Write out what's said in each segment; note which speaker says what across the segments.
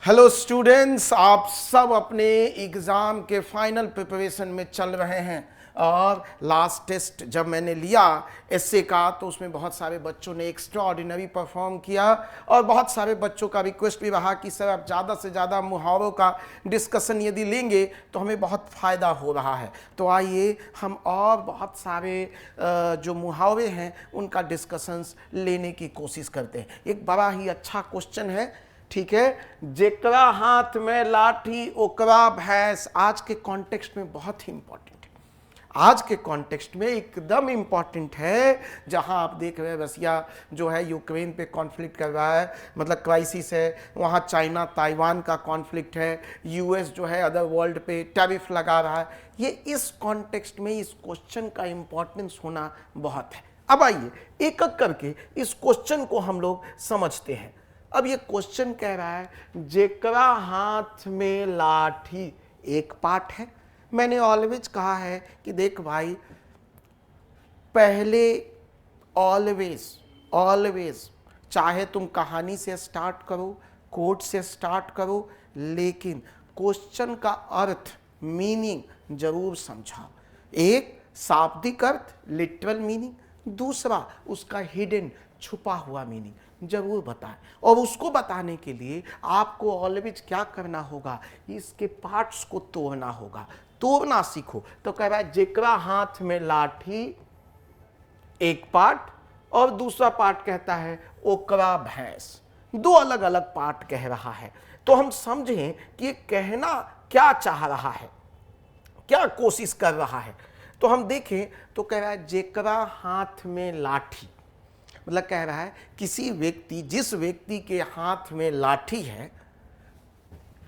Speaker 1: Hello students, आप सब अपने एग्ज़ाम के फाइनल प्रिपरेशन में चल रहे हैं। और लास्ट टेस्ट जब मैंने लिया एसए का तो उसमें बहुत सारे बच्चों ने एक्स्ट्रा ऑर्डिनरी परफॉर्म किया और बहुत सारे बच्चों का रिक्वेस्ट भी रहा कि सर आप ज़्यादा से ज़्यादा मुहावरों का डिस्कशन यदि लेंगे तो हमें बहुत फ़ायदा हो रहा है। तो आइए हम और बहुत सारे जो मुहावरे हैं उनका डिस्कशंस लेने की कोशिश करते हैं। एक बड़ा ही अच्छा क्वेश्चन है, ठीक है। जेकरा हाथ में लाठी ओकरा भैंस आज के कॉन्टेक्स्ट में बहुत ही इंपॉर्टेंट है। आज के कॉन्टेक्स्ट में एकदम इंपॉर्टेंट है, जहां आप देख रहे हैं रसिया जो है यूक्रेन पे कॉन्फ्लिक्ट कर रहा है, मतलब क्राइसिस है। वहां चाइना ताइवान का कॉन्फ्लिक्ट है। यूएस जो है अदर वर्ल्ड पे टैरिफ लगा रहा है। ये इस कॉन्टेक्स्ट में इस क्वेश्चन का इंपॉर्टेंस होना बहुत है। अब आइए एक एक करके इस क्वेश्चन को हम लोग समझते हैं। अब ये क्वेश्चन कह रहा है जेकरा हाथ में लाठी एक पार्ट है। मैंने ऑलवेज कहा है कि देख भाई, पहले ऑलवेज चाहे तुम कहानी से स्टार्ट करो, कोट से स्टार्ट करो, लेकिन क्वेश्चन का अर्थ मीनिंग जरूर समझाओ। एक शाब्दिक अर्थ लिटरल मीनिंग, दूसरा उसका हिडन छुपा हुआ मीनिंग जरूर बताएं। और उसको बताने के लिए आपको ऑलवेज क्या करना होगा, इसके पार्ट्स को तोड़ना होगा। तोड़ना सीखो। तो कह रहा है जेकरा हाथ में लाठी एक पार्ट और दूसरा पार्ट कहता है ओकरा भैंस। दो अलग अलग पार्ट कह रहा है। तो हम समझें कि ये कहना क्या चाह रहा है, क्या कोशिश कर रहा है। तो हम देखें तो कह रहा है जेकरा हाथ में लाठी, मतलब कह रहा है किसी व्यक्ति, जिस व्यक्ति के हाथ में लाठी है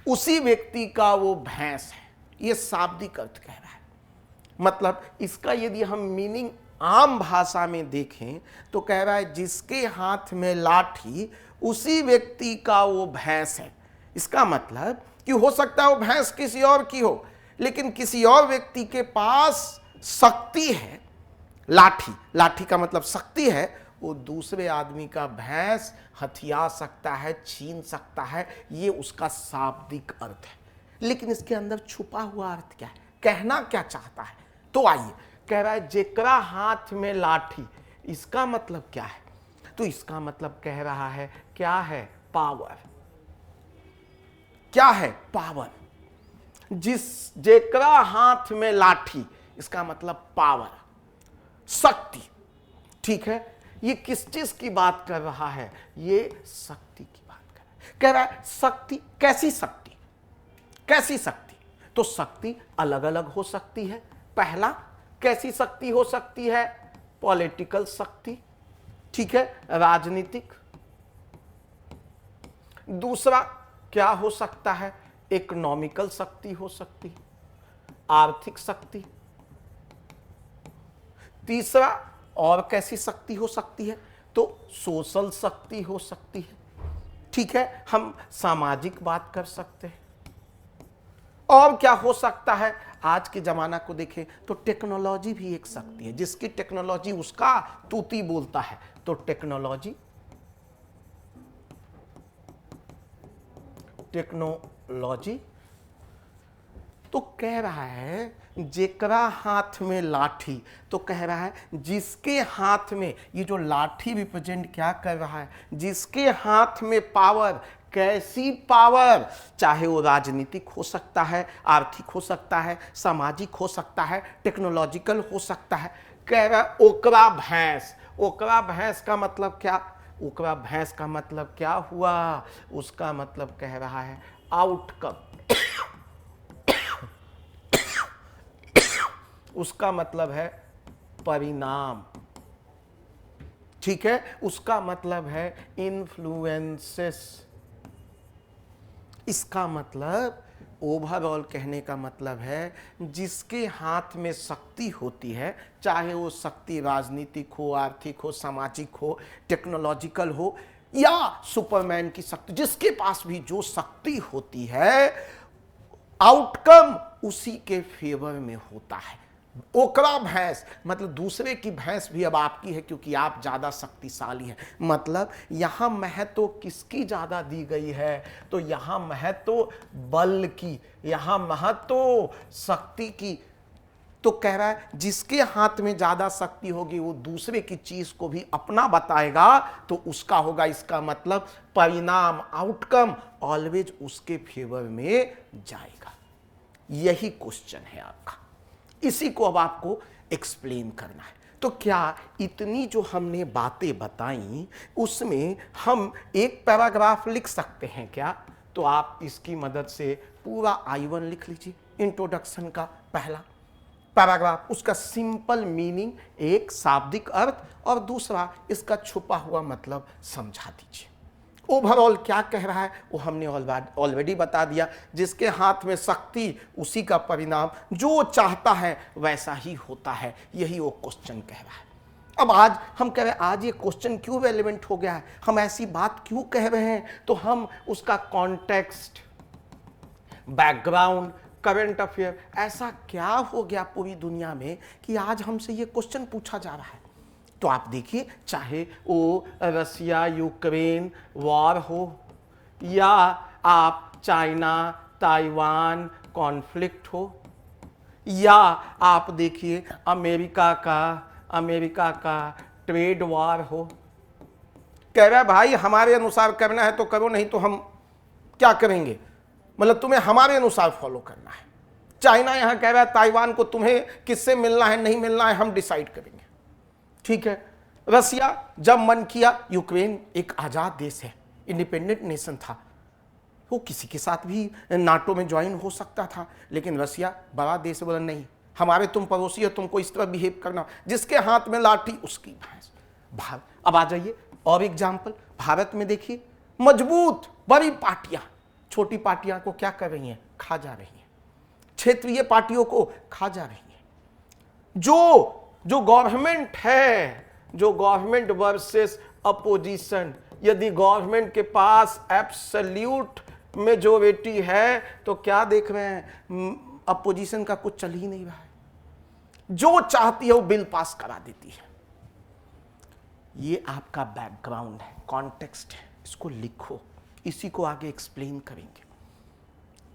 Speaker 1: उसी व्यक्ति का वो भैंस है। ये शाब्दिक अर्थ कह रहा है। मतलब इसका यदि हम मीनिंग आम भाषा में देखें तो कह रहा है जिसके हाथ में लाठी उसी व्यक्ति का वो भैंस है। इसका मतलब कि हो सकता है वो भैंस किसी और की हो, लेकिन किसी और व्यक्ति के पास शक्ति है। लाठी का मतलब शक्ति है। वो दूसरे आदमी का भैंस हथिया सकता है, छीन सकता है। ये उसका शाब्दिक अर्थ है। लेकिन इसके अंदर छुपा हुआ अर्थ क्या है, कहना क्या चाहता है। तो आइए, कह रहा है जेकरा हाथ में लाठी, इसका मतलब क्या है। तो इसका मतलब कह रहा है क्या है, पावर। क्या है, पावर। जेकरा हाथ में लाठी, इसका मतलब पावर, शक्ति। ठीक है, ये किस चीज की बात कर रहा है, ये शक्ति की बात कर रहा है। कह रहा है शक्ति, कैसी शक्ति, कैसी शक्ति। तो शक्ति अलग अलग हो सकती है। पहला, कैसी शक्ति हो सकती है, पॉलिटिकल शक्ति, ठीक है, राजनीतिक। दूसरा क्या हो सकता है, इकोनॉमिकल शक्ति हो सकती है, आर्थिक शक्ति। तीसरा और कैसी शक्ति हो सकती है, तो सोशल शक्ति हो सकती है। ठीक है, हम सामाजिक बात कर सकते हैं। और क्या हो सकता है, आज के जमाना को देखें तो टेक्नोलॉजी भी एक शक्ति है। जिसकी टेक्नोलॉजी उसका तूती बोलता है। तो टेक्नोलॉजी तो कह रहा है जेकरा हाथ में लाठी, तो कह रहा है जिसके हाथ में, ये जो लाठी रिप्रेजेंट क्या कर रहा है, जिसके हाथ में पावर। कैसी पावर, चाहे वो राजनीतिक हो सकता है, आर्थिक हो सकता है, सामाजिक हो सकता है, टेक्नोलॉजिकल हो सकता है। कह रहा है ओकरा भैंस। ओकरा भैंस का मतलब क्या, ओकरा भैंस का मतलब क्या हुआ, उसका मतलब कह रहा है आउटकम। उसका मतलब है परिणाम। ठीक है, उसका मतलब है इन्फ्लुएंसेस। इसका मतलब ओवरऑल कहने का मतलब है जिसके हाथ में शक्ति होती है, चाहे वो शक्ति राजनीतिक हो, आर्थिक हो, सामाजिक हो, टेक्नोलॉजिकल हो या सुपरमैन की शक्ति, जिसके पास भी जो शक्ति होती है आउटकम उसी के फेवर में होता है। ओकरा भैंस मतलब दूसरे की भैंस भी अब आपकी है क्योंकि आप ज्यादा शक्तिशाली हैं। मतलब यहां महत्व किसकी ज्यादा दी गई है? तो यहां महत्व बल की, यहां महत्व शक्ति की। तो कह रहा है जिसके हाथ में ज्यादा शक्ति होगी वो दूसरे की चीज को भी अपना बताएगा तो उसका होगा, इसका मतलब परिणाम, आउटकम ऑलवेज उसके फेवर में जाएगा। यही क्वेश्चन है आपका, इसी को अब आपको एक्सप्लेन करना है। तो क्या इतनी जो हमने बातें बताई उसमें हम एक पैराग्राफ लिख सकते हैं क्या? तो आप इसकी मदद से पूरा I1 लिख लीजिए, इंट्रोडक्शन का पहला पैराग्राफ, उसका सिंपल मीनिंग, एक शाब्दिक अर्थ और दूसरा इसका छुपा हुआ मतलब समझा दीजिए। ओवरऑल क्या कह रहा है वो हमने ऑलरेडी बता दिया। जिसके हाथ में शक्ति उसी का परिणाम, जो चाहता है वैसा ही होता है, यही वो क्वेश्चन कह रहा है। अब आज हम कह रहे हैं आज ये क्वेश्चन क्यों रेलेवेंट हो गया है, हम ऐसी बात क्यों कह रहे हैं, तो हम उसका कॉन्टेक्स्ट, बैकग्राउंड, करंट अफेयर, ऐसा क्या हो गया पूरी दुनिया में कि आज हमसे ये क्वेश्चन पूछा जा रहा है। तो आप देखिए, चाहे वो रसिया यूक्रेन वॉर हो या आप चाइना ताइवान कॉन्फ्लिक्ट हो, या आप देखिए अमेरिका का ट्रेड वॉर हो, कह रहा है भाई हमारे अनुसार करना है तो करो, नहीं तो हम क्या करेंगे, मतलब तुम्हें हमारे अनुसार फॉलो करना है। चाइना यहां कह रहा है ताइवान को तुम्हें किससे मिलना है नहीं मिलना है हम डिसाइड करेंगे, ठीक है। रसिया जब मन किया, यूक्रेन एक आजाद देश है, इंडिपेंडेंट नेशन था, वो किसी के साथ भी नाटो में ज्वाइन हो सकता था, लेकिन रसिया बड़ा देश बोला नहीं, हमारे तुम पड़ोसी हो, तुमको इस तरह बिहेव करना, जिसके हाथ में लाठी उसकी भैंस। भारत, अब आ जाइए और एग्जाम्पल, भारत में देखिए मजबूत बड़ी पार्टियां छोटी पार्टियां को क्या कर रही हैं, खा जा रही हैं, क्षेत्रीय पार्टियों को खा जा रही हैं। जो गवर्नमेंट है, जो गवर्नमेंट वर्सेस अपोजिशन, यदि गवर्नमेंट के पास एब्सोल्यूट मेजॉरिटी है तो क्या देख रहे हैं, अपोजिशन का कुछ चल ही नहीं रहा है, जो चाहती है वो बिल पास करा देती है। ये आपका बैकग्राउंड है, कॉन्टेक्स्ट है, इसको लिखो, इसी को आगे एक्सप्लेन करेंगे।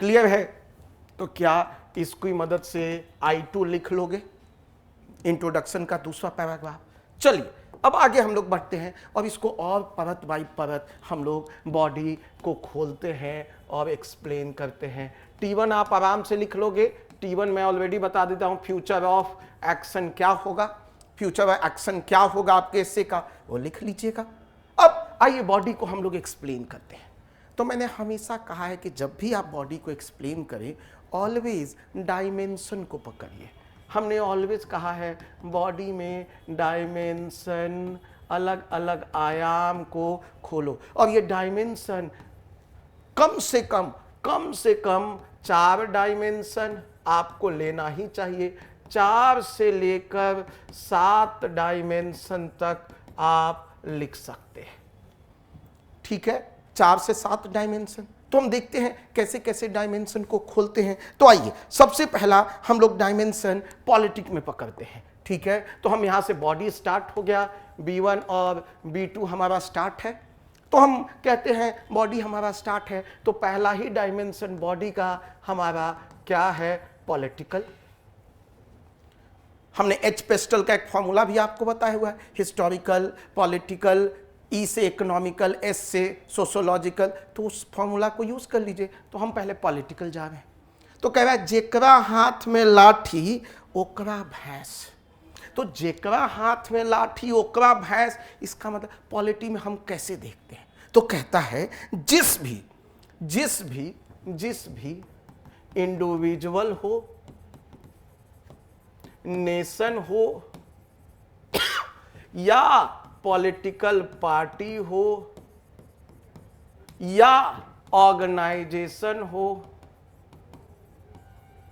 Speaker 1: क्लियर है? तो क्या इसकी मदद से I2 लिख लोगे, इंट्रोडक्शन का दूसरा पैराग्राफ। चलिए अब आगे हम लोग बढ़ते हैं और इसको और परत बाई परत हम लोग बॉडी को खोलते हैं और एक्सप्लेन करते हैं। T1 आप आराम से लिख लोगे, T1 मैं ऑलरेडी बता देता हूं, फ्यूचर ऑफ एक्शन क्या होगा, फ्यूचर ऑफ एक्शन क्या होगा आपके हिस्से का, वो लिख लीजिएगा। अब आइए बॉडी को हम लोग एक्सप्लेन करते हैं। तो मैंने हमेशा कहा है कि जब भी आप बॉडी को एक्सप्लेन करें ऑलवेज डायमेंशन को पकड़िए। हमने ऑलवेज कहा है बॉडी में डायमेंशन, अलग अलग आयाम को खोलो, और ये डायमेंशन कम से कम 4 डायमेंशन आपको लेना ही चाहिए। 4 से लेकर 7 डायमेंशन तक आप लिख सकते हैं, ठीक है, 4 से 7 डायमेंशन। तो हम देखते हैं कैसे कैसे डायमेंशन को खोलते हैं। तो आइए सबसे पहला हम लोग डायमेंशन पॉलिटिक में पकड़ते हैं, ठीक है। तो हम यहां से बॉडी स्टार्ट हो गया, B1 और B2 हमारा स्टार्ट है, तो हम कहते हैं बॉडी हमारा स्टार्ट है, तो पहला ही डायमेंशन बॉडी का हमारा क्या है, पॉलिटिकल। हमने H पेस्टल का एक फॉर्मूला भी आपको बताया हुआ है, हिस्टोरिकल, पॉलिटिकल, E से इकोनॉमिकल, S से सोशोलॉजिकल, तो उस फॉर्मूला को यूज कर लीजिए। तो हम पहले पॉलिटिकल जा रहे हैं, तो कह रहा है जेकरा हाथ में लाठी ओकरा भैंस। तो जेकरा हाथ में लाठी ओकरा भैंस, इसका मतलब पॉलिटी में हम कैसे देखते हैं, तो कहता है जिस भी इंडिविजुअल हो, नेशन हो या पॉलिटिकल पार्टी हो या ऑर्गेनाइजेशन हो,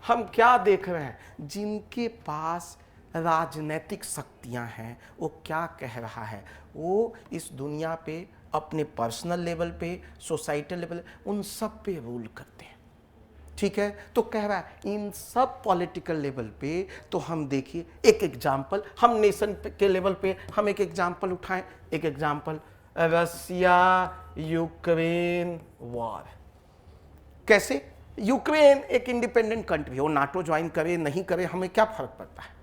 Speaker 1: हम क्या देख रहे हैं, जिनके पास राजनीतिक शक्तियां हैं, वो क्या कह रहा है, वो इस दुनिया पे अपने पर्सनल लेवल पे, सोसाइटल लेवल, उन सब पे रूल करते हैं। ठीक है, तो कह रहा है इन सब पॉलिटिकल लेवल पे तो हम देखिए एक एग्जाम्पल, हम नेशन के लेवल पे हम एक एग्जाम्पल उठाएं, एक एग्जाम्पल रसिया यूक्रेन वॉर। कैसे? यूक्रेन एक इंडिपेंडेंट कंट्री, वो नाटो ज्वाइन करे नहीं करे हमें क्या फर्क पड़ता है,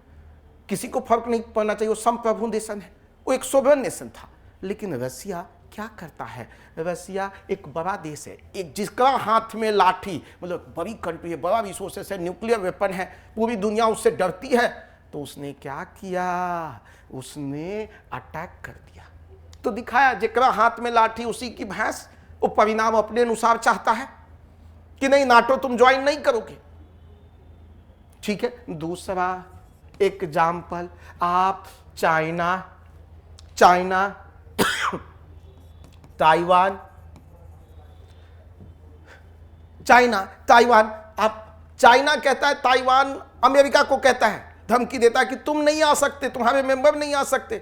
Speaker 1: किसी को फर्क नहीं पड़ना चाहिए, वो संप्रभु नेशन है, वो एक सोवरेन नेशन था। लेकिन रसिया क्या करता है? रसिया एक बड़ा देश है, एक जिसका हाथ में लाठी, मतलब बड़ी कंट्री है, बड़ा रिसोर्सेस है, न्यूक्लियर वेपन है, पूरी दुनिया उससे डरती है, तो उसने क्या किया? उसने अटैक कर दिया। तो दिखाया जिकरा हाथ में लाठी उसी की भैंस, वो परिणाम अपने अनुसार चाहता है कि नहीं नाटो तुम ज्वाइन नहीं करोगे। ठीक है, दूसरा एग्जाम्पल आप चाइना ताइवान, आप चाइना कहता है ताइवान अमेरिका को कहता है, धमकी देता है कि तुम नहीं आ सकते, तुम्हारे मेंबर नहीं आ सकते,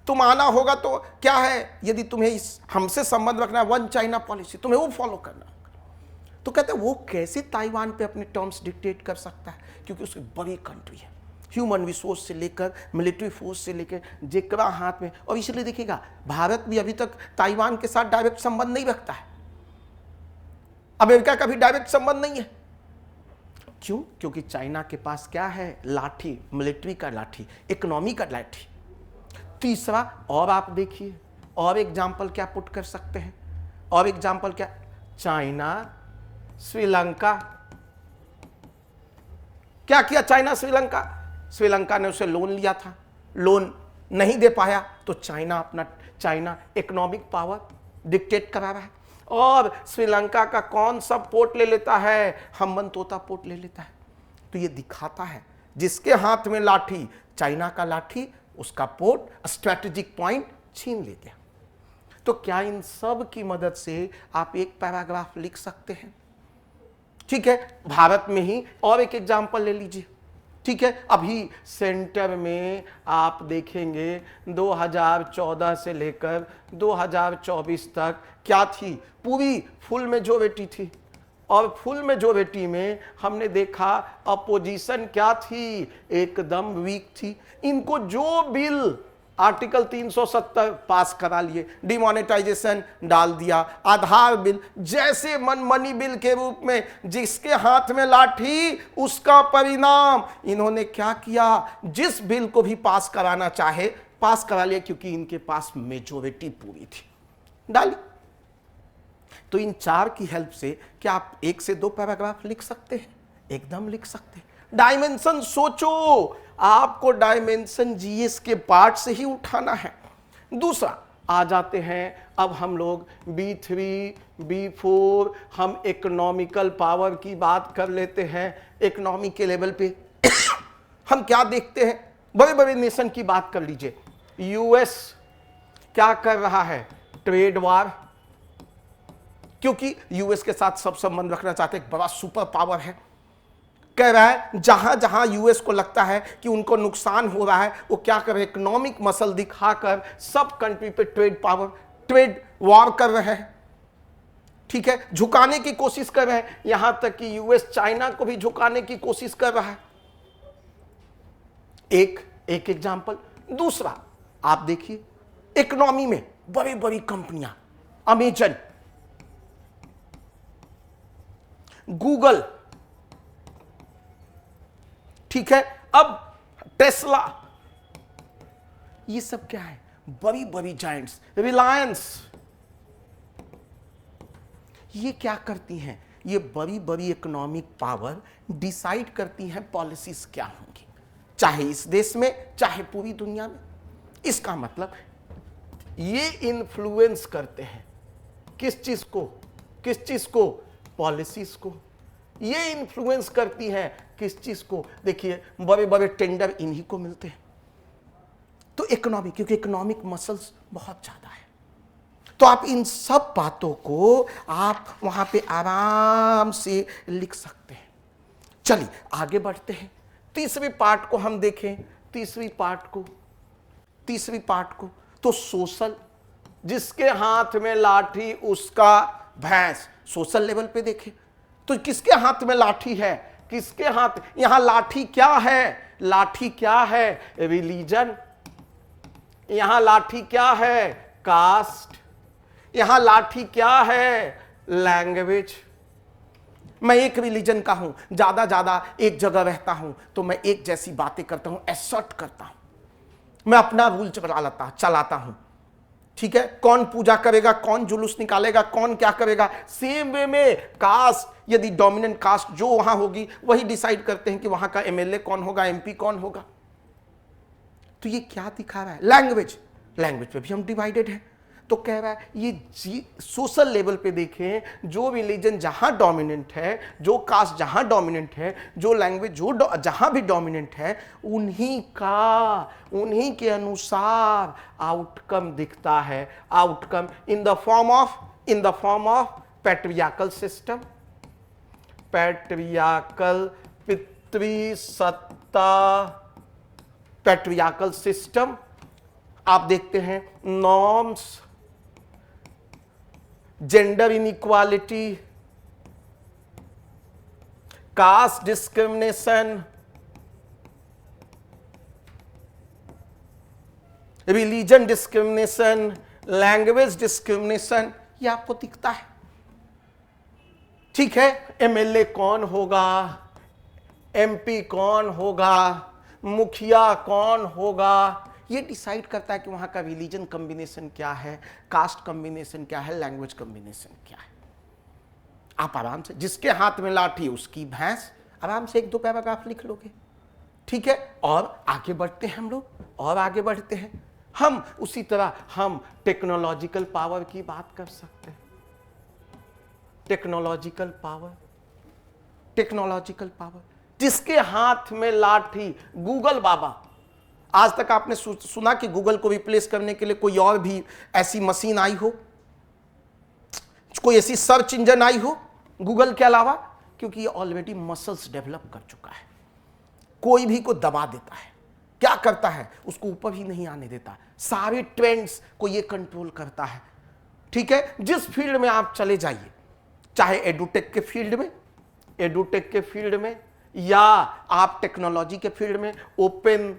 Speaker 1: तुम आना होगा तो क्या है, यदि तुम्हें इस हमसे संबंध रखना है, वन चाइना पॉलिसी, तुम्हें वो फॉलो करना होगा। तो कहते हैं वो कैसे ताइवान पे अपने टर्म्स डिक्टेट कर सकता है? क्योंकि उसकी बड़ी कंट्री है, ह्यूमन रिसोर्स से लेकर मिलिट्री फोर्स से लेकर जेकरा हाथ में, और इसलिए देखिएगा भारत भी अभी तक ताइवान के साथ डायरेक्ट संबंध नहीं रखता है, अमेरिका का भी डायरेक्ट संबंध नहीं है। क्यों? क्योंकि चाइना के पास क्या है? लाठी, मिलिट्री का लाठी, इकोनॉमी का लाठी। तीसरा, और आप देखिए और एग्जाम्पल क्या पुट कर सकते हैं, और एग्जाम्पल क्या? चाइना श्रीलंका, क्या किया चाइना श्रीलंका ने उसे लोन लिया था, लोन नहीं दे पाया तो चाइना इकोनॉमिक पावर डिक्टेट करा रहा है, और श्रीलंका का कौन सा पोर्ट ले लेता है? हम्बनतोता पोर्ट ले लेता है। तो ये दिखाता है जिसके हाथ में लाठी, चाइना का लाठी, उसका पोर्ट स्ट्रेटेजिक पॉइंट छीन ले गया। तो क्या इन सब की मदद से आप एक पैराग्राफ लिख सकते हैं? ठीक है, भारत में ही और एक एग्जांपल ले लीजिए। ठीक है, अभी सेंटर में आप देखेंगे 2014 से लेकर 2024 तक क्या थी? पूरी फुल मेजॉरिटी थी, और फुल मेजॉरिटी में हमने देखा अपोजिशन क्या थी? एकदम वीक थी। इनको जो बिल आर्टिकल 370 पास करा लिए, डिमोनेटाइजेशन डाल दिया, आधार बिल, जैसे मन मनी बिल के रूप में, जिसके हाथ में लाठी उसका परिणाम। इन्होंने क्या किया? जिस बिल को भी पास कराना चाहे पास करा लिया, क्योंकि इनके पास मेजॉरिटी पूरी थी, डाली। तो इन चार की हेल्प से क्या आप एक से दो पैराग्राफ लिख सकते हैं? एकदम लिख सकते हैं। डायमेंशन सोचो, आपको डायमेंशन जीएस के पार्ट से ही उठाना है। दूसरा, आ जाते हैं अब हम लोग B3 B4, हम इकोनॉमिकल पावर की बात कर लेते हैं। इकोनॉमी के लेवल पे हम क्या देखते हैं? बड़े बड़े नेशन की बात कर लीजिए। यूएस क्या कर रहा है? ट्रेड वार, क्योंकि यूएस के साथ सब संबंध रखना चाहते हैं, एक बड़ा सुपर पावर है। कह रहा है जहां जहां यूएस को लगता है कि उनको नुकसान हो रहा है, वो क्या कर रहे हैं? इकोनॉमिक मसल दिखाकर सब कंट्री पे ट्रेड वॉर कर रहे हैं। ठीक है, झुकाने की कोशिश कर रहे हैं, यहां तक कि यूएस चाइना को भी झुकाने की कोशिश कर रहा है। एक एग्जांपल। दूसरा, आप देखिए इकोनॉमी में बड़ी बड़ी कंपनियां, अमेजन, गूगल, ठीक है, अब टेस्ला, ये सब क्या है? बड़ी बड़ी जायंट्स, रिलायंस, ये क्या करती हैं? ये बड़ी बड़ी इकोनॉमिक पावर डिसाइड करती हैं पॉलिसीज क्या होंगी, चाहे इस देश में चाहे पूरी दुनिया में। इसका मतलब ये इन्फ्लुएंस करते हैं किस चीज को? पॉलिसीज को। ये इन्फ्लुएंस करती है किस चीज को? देखिए बड़े बड़े टेंडर इन्हीं को मिलते हैं। तो इकोनॉमी, क्योंकि इकोनॉमिक मसल्स बहुत ज्यादा है, तो आप इन सब बातों को आप वहां पे आराम से लिख सकते हैं। चलिए आगे बढ़ते हैं। तीसरी पार्ट को हम देखें। तीसरी पार्ट को तो सोशल, जिसके हाथ में लाठी उसका भैंस, सोशल लेवल पे देखें तो किसके हाथ में लाठी है? किसके हाथ? यहां लाठी क्या है? लाठी क्या है? रिलीजन। यहां लाठी क्या है? कास्ट। यहां लाठी क्या है? लैंग्वेज। मैं एक रिलीजन का हूं, ज्यादा एक जगह रहता हूं, तो मैं एक जैसी बातें करता हूं, एसर्ट करता हूं, मैं अपना रूल चलाता हूं। ठीक है, कौन पूजा करेगा, कौन जुलूस निकालेगा, कौन क्या करेगा। सेम वे में कास्ट, यदि डोमिनेंट कास्ट जो वहां होगी वही डिसाइड करते हैं कि वहां का एमएलए कौन होगा, एमपी कौन होगा। तो ये क्या दिखा रहा है? लैंग्वेज। लैंग्वेज पे भी हम डिवाइडेड हैं। तो कह रहा है ये सोशल लेवल पे देखें, जो रिलीजन जहां डोमिनेंट है, जो कास्ट जहां डोमिनेंट है, जो लैंग्वेज जहां भी डोमिनेंट है, उन्हीं के अनुसार आउटकम दिखता है। Outcome in the form of patriarchal system, patriarchal पितृसत्ता, पैट्रियार्कल सिस्टम। आप देखते हैं norms, gender inequality, caste discrimination, religion discrimination, language discrimination, ये आपको दिखता है। ठीक है, एमएलए कौन होगा, एमपी कौन होगा, मुखिया कौन होगा, ये डिसाइड करता है कि वहां का रिलीजन कॉम्बिनेशन क्या है, कास्ट कॉम्बिनेशन क्या है, लैंग्वेज कॉम्बिनेशन क्या है। आप आराम से, जिसके हाथ में लाठी उसकी भैंस, आराम से 1-2 पैराग्राफ लिख लोगे। ठीक है, और आगे बढ़ते हैं हम लोग, और आगे बढ़ते हैं हम। उसी तरह हम टेक्नोलॉजिकल पावर की बात कर सकते हैं। टेक्नोलॉजिकल पावर, जिसके हाथ में लाठी, गूगल बाबा। आज तक आपने सुना कि गूगल को रिप्लेस करने के लिए कोई और भी ऐसी मशीन आई हो, कोई ऐसी सर्च इंजन आई हो गूगल के अलावा? क्योंकि ये ऑलरेडी मसल्स डेवलप कर चुका है। कोई भी को दबा देता है, क्या करता है, उसको ऊपर ही नहीं आने देता, सारे ट्रेंड्स को ये कंट्रोल करता है। ठीक है, जिस फील्ड में आप चले जाइए, चाहे एडुटेक के फील्ड में या आप टेक्नोलॉजी के फील्ड में, ओपन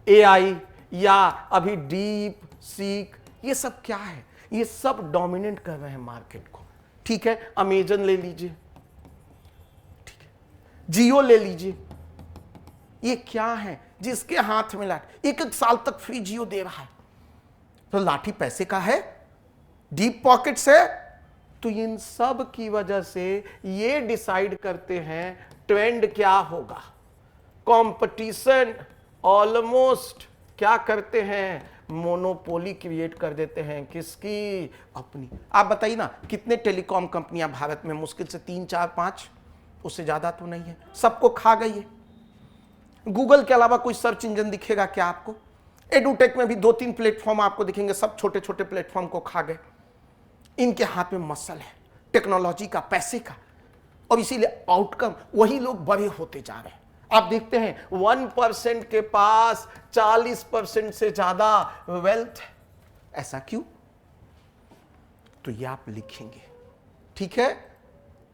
Speaker 1: एआई या अभी डीप सीक, ये सब क्या है? ये सब डोमिनेट कर रहे हैं मार्केट को। ठीक है, अमेजन ले लीजिए, ठीक है, जियो ले लीजिए, ये क्या है? जिसके हाथ में लाठी, 1 साल तक फ्री जियो दे रहा है, तो लाठी पैसे का है, डीप पॉकेट्स है। तो इन सब की वजह से ये डिसाइड करते हैं ट्रेंड क्या होगा। कंपटीशन ऑलमोस्ट क्या करते हैं, मोनोपोली क्रिएट कर देते हैं। किसकी? अपनी। आप बताइए ना, कितने टेलीकॉम कंपनियां भारत में? मुश्किल से 3, 4, 5, उससे ज्यादा तो नहीं है। सबको खा गई है। गूगल के अलावा कोई सर्च इंजन दिखेगा क्या आपको? एडुटेक में भी 2-3 प्लेटफॉर्म आपको दिखेंगे, सब छोटे छोटे प्लेटफॉर्म को खा गए। इनके हाथ में मसल है, टेक्नोलॉजी का, पैसे का, और इसीलिए आउटकम वही लोग बड़े होते जा रहे हैं। आप देखते हैं 1% के पास 40% से ज्यादा वेल्थ है। ऐसा क्यों? तो ये आप लिखेंगे। ठीक है,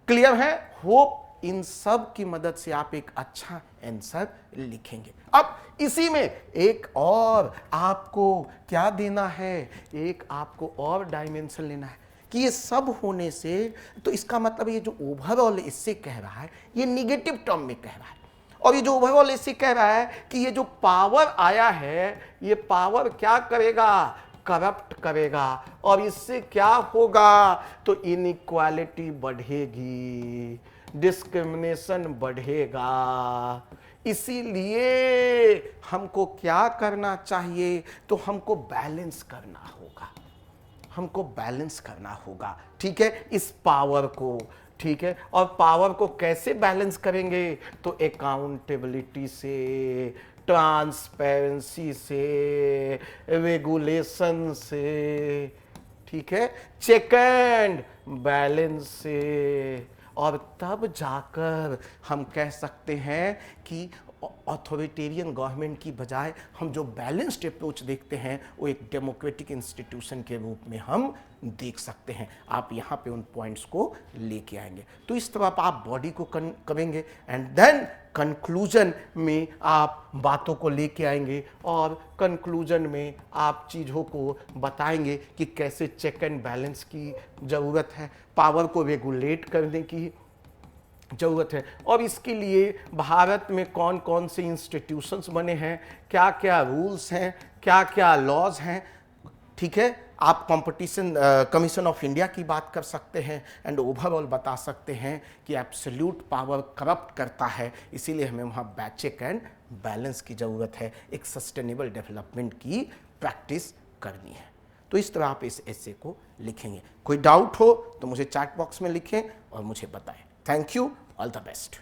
Speaker 1: क्लियर है? होप इन सब की मदद से आप एक अच्छा आंसर लिखेंगे। अब इसी में एक और आपको क्या देना है, एक आपको और डायमेंशन लेना है कि ये सब होने से, तो इसका मतलब ये जो ओवरऑल इससे कह रहा है, ये निगेटिव टर्म में कह रहा है। और ये जो ओवरऑल इससे कह रहा है कि ये जो पावर आया है, ये पावर क्या करेगा, करप्ट करेगा। और इससे क्या होगा, तो इनइक्वालिटी बढ़ेगी, डिस्क्रिमिनेशन बढ़ेगा। इसीलिए हमको क्या करना चाहिए, तो हमको बैलेंस करना होगा, हमको बैलेंस करना होगा। ठीक है, इस पावर को। ठीक है, और पावर को कैसे बैलेंस करेंगे, तो अकाउंटेबिलिटी से, ट्रांसपेरेंसी से, रेगुलेशन से, ठीक है, चेक एंड बैलेंस से। और तब जाकर हम कह सकते हैं कि ऑथोरिटेरियन गवर्नमेंट की बजाय हम जो बैलेंस्ड अप्रोच देखते हैं वो एक डेमोक्रेटिक इंस्टीट्यूशन के रूप में हम देख सकते हैं। आप यहाँ पे उन पॉइंट्स को लेके आएंगे, तो इस तरह आप बॉडी को करेंगे एंड देन कंक्लूजन में आप बातों को लेके आएंगे और कंक्लूजन में आप चीज़ों को बताएंगे कि कैसे चेक एंड बैलेंस की ज़रूरत है, पावर को रेगुलेट करने की ज़रूरत है, और इसके लिए भारत में कौन कौन से इंस्टीट्यूशंस बने हैं, क्या क्या रूल्स हैं, क्या क्या लॉज हैं। ठीक है, आप कंपटीशन कमीशन ऑफ इंडिया की बात कर सकते हैं एंड ओवरऑल बता सकते हैं कि एब्सोल्यूट पावर करप्ट करता है, इसीलिए हमें वहाँ चेक एंड बैलेंस की ज़रूरत है, एक सस्टेनेबल डेवलपमेंट की प्रैक्टिस करनी है। तो इस तरह आप इस एसे को लिखेंगे। कोई डाउट हो तो मुझे चैट बॉक्स में लिखें और मुझे बताएं। Thank you, all the best.